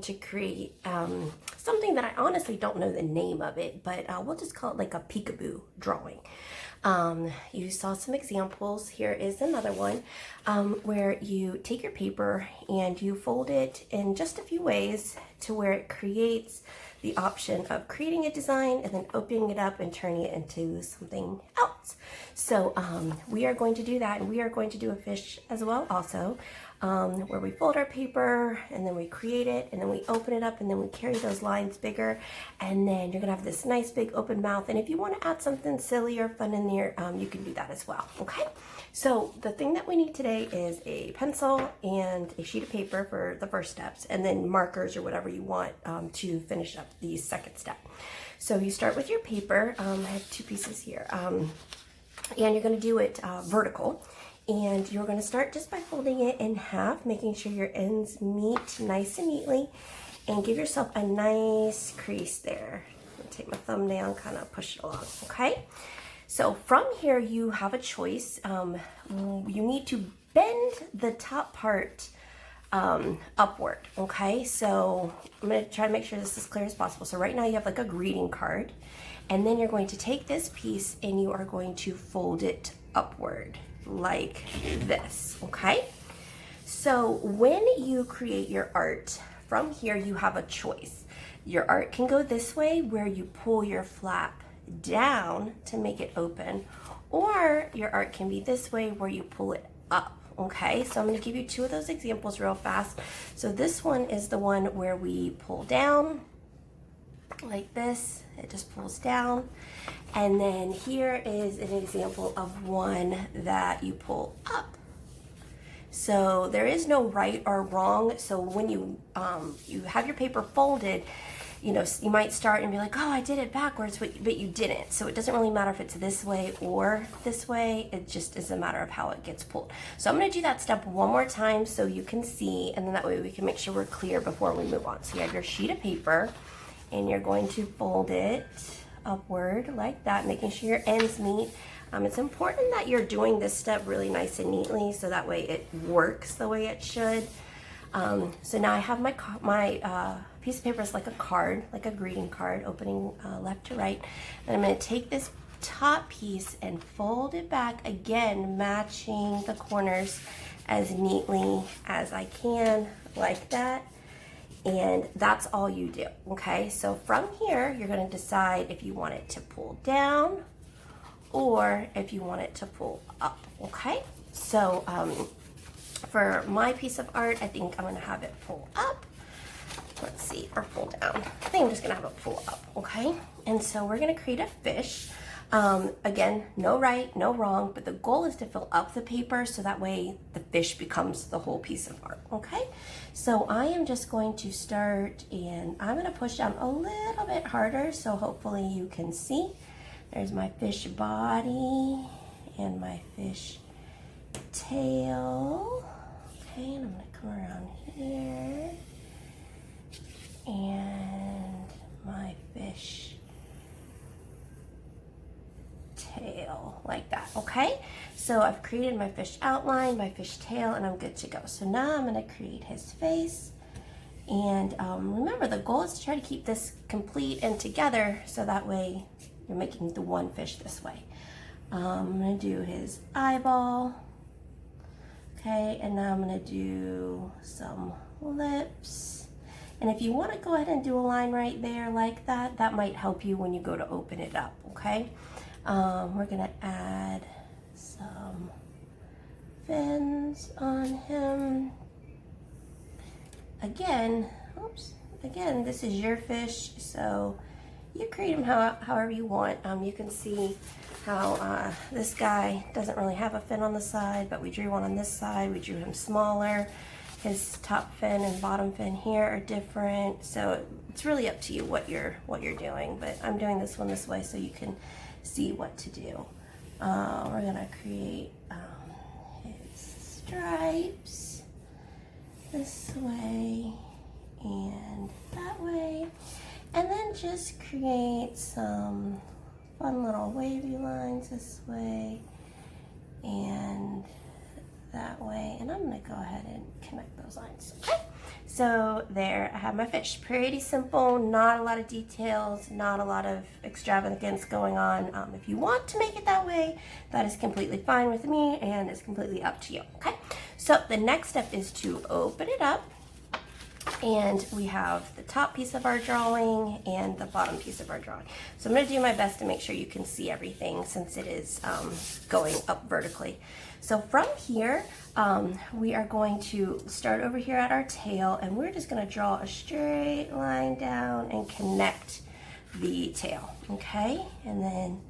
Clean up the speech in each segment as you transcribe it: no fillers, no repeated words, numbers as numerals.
to create something that I honestly don't know the name of it, but we'll just call it like a peekaboo drawing. You saw some examples. Here is another one where you take your paper and you fold it in just a few ways to where it creates the option of creating a design and then opening it up and turning it into something else. So we are going to do that, and we are going to do a fish as well also, where we fold our paper and then we create it and then we open it up and then we carry those lines bigger, and then you're gonna have this nice big open mouth. And if you want to add something silly or fun in there, you can do that as well. Okay, so the thing that we need today is a pencil and a sheet of paper for the first steps, and then markers or whatever you want to finish up the second step. So you start with your paper. I have two pieces here, and you're going to do it vertical. And you're going to start just by folding it in half, making sure your ends meet nice and neatly, and give yourself a nice crease there. I'll take my thumb down, kind of push it along, okay? So from here, you have a choice. You need to bend the top part upward, okay? So I'm going to try to make sure this is as clear as possible. So right now you have like a greeting card, and then you're going to take this piece and you are going to fold it upward like this, okay? So when you create your art, from here you have a choice. Your art can go this way, where you pull your flap down to make it open, or your art can be this way, where you pull it up, okay? So I'm going to give you two of those examples real fast. So this one is the one where we pull down like this. It just pulls down. And then here is an example of one that you pull up. So there is no right or wrong. So when you have your paper folded, you know, you might start and be like, oh, I did it backwards, but you didn't. So it doesn't really matter if it's this way or this way. It just is a matter of how it gets pulled. So I'm going to do that step one more time so you can see, and then that way we can make sure we're clear before we move on. So you have your sheet of paper, and you're going to fold it upward like that, making sure your ends meet. It's important that you're doing this step really nice and neatly, so that way it works the way it should. So now I have my piece of paper is like a card, like a greeting card, opening left to right. And I'm going to take this top piece and fold it back again, matching the corners as neatly as I can, like that. And that's all you do, okay? So from here, you're gonna decide if you want it to pull down or if you want it to pull up, okay? So for my piece of art, I think I'm gonna have it pull up. Let's see, or pull down. I think I'm just gonna have it pull up, okay? And so we're gonna create a fish. Again, no right, no wrong, but the goal is to fill up the paper so that way the fish becomes the whole piece of art, okay? So I am just going to start, and I'm going to push down a little bit harder so hopefully you can see. There's my fish body and my fish tail. Okay, and I'm going to come around here, and my fish tail, like that, okay? So I've created my fish outline, my fish tail, and I'm good to go. So now I'm going to create his face. And remember, the goal is to try to keep this complete and together so that way you're making the one fish this way. I'm going to do his eyeball. Okay, and now I'm going to do some lips. And if you want to go ahead and do a line right there like that, that might help you when you go to open it up, okay? We're gonna add some fins on him. Again, this is your fish, so you create them however you want. You can see how this guy doesn't really have a fin on the side, but we drew one on this side. We drew him smaller. His top fin and bottom fin here are different, so it's really up to you what you're doing. But I'm doing this one this way so you can see what to do. We're gonna create his stripes this way and that way, and then just create some fun little wavy lines this way and that way, and I'm gonna go ahead and connect those lines. Okay, So there, I have my fish. Pretty simple, not a lot of details, not a lot of extravagance going on. If you want to make it that way, that is completely fine with me and it's completely up to you, okay? So the next step is to open it up, and we have the top piece of our drawing and the bottom piece of our drawing. So I'm going to do my best to make sure you can see everything since it is going up vertically. So from here, we are going to start over here at our tail, and we're just going to draw a straight line down and connect the tail, okay? And then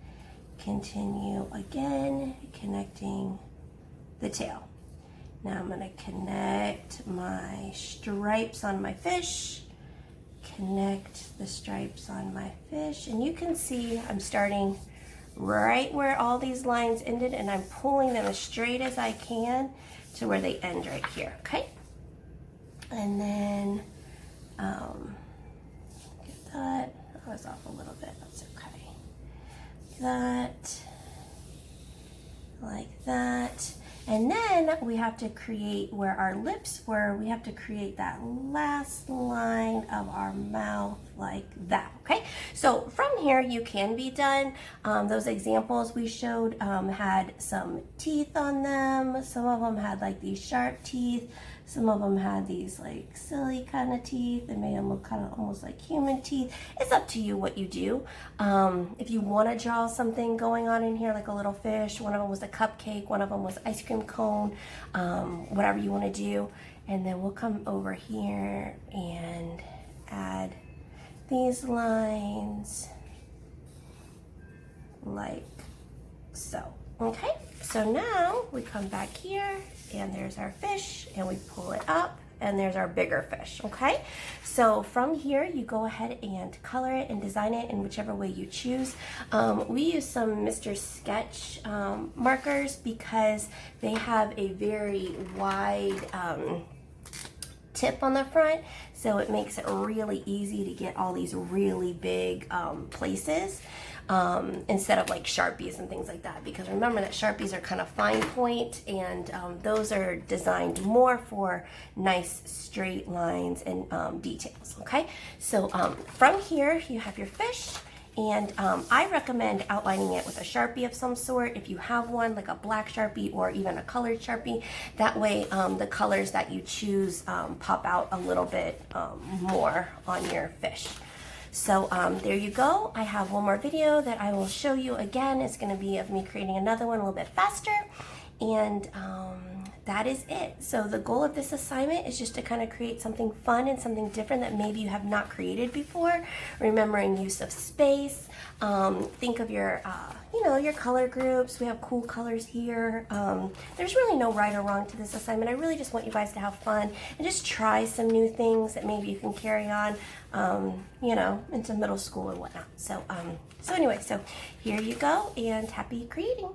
continue again, connecting the tail. Now I'm going to connect my stripes on my fish, connect the stripes on my fish, and you can see I'm starting right where all these lines ended, and I'm pulling them as straight as I can to where they end right here, okay? And then, get that, I was off a little bit, that's okay. That, like that. And then we have to create where our lips were, we have to create that last line of our mouth like that, okay? So from here you can be done. Those examples we showed had some teeth on them. Some of them had like these sharp teeth. Some of them had these like silly kind of teeth that made them look kind of almost like human teeth. It's up to you what you do. If you want to draw something going on in here like a little fish, one of them was a cupcake, one of them was ice cream cone, whatever you want to do. And then we'll come over here and add these lines like so, okay? So now we come back here and there's our fish and we pull it up and there's our bigger fish, okay? So from here you go ahead and color it and design it in whichever way you choose. We use some Mr. Sketch markers because they have a very wide tip on the front, so it makes it really easy to get all these really big places instead of like Sharpies and things like that, because remember that Sharpies are kind of fine point, and those are designed more for nice straight lines and details, okay? So from here you have your fish, and I recommend outlining it with a Sharpie of some sort if you have one, like a black Sharpie or even a colored Sharpie. That way the colors that you choose pop out a little bit more on your fish. So there you go. I have one more video that I will show you again. It's going to be of me creating another one a little bit faster. And that is it. So the goal of this assignment is just to kind of create something fun and something different that maybe you have not created before. Remembering use of space. Think of your, your color groups. We have cool colors here. There's really no right or wrong to this assignment. I really just want you guys to have fun and just try some new things that maybe you can carry on, into middle school and whatnot. So, so anyway, so here you go, and happy creating.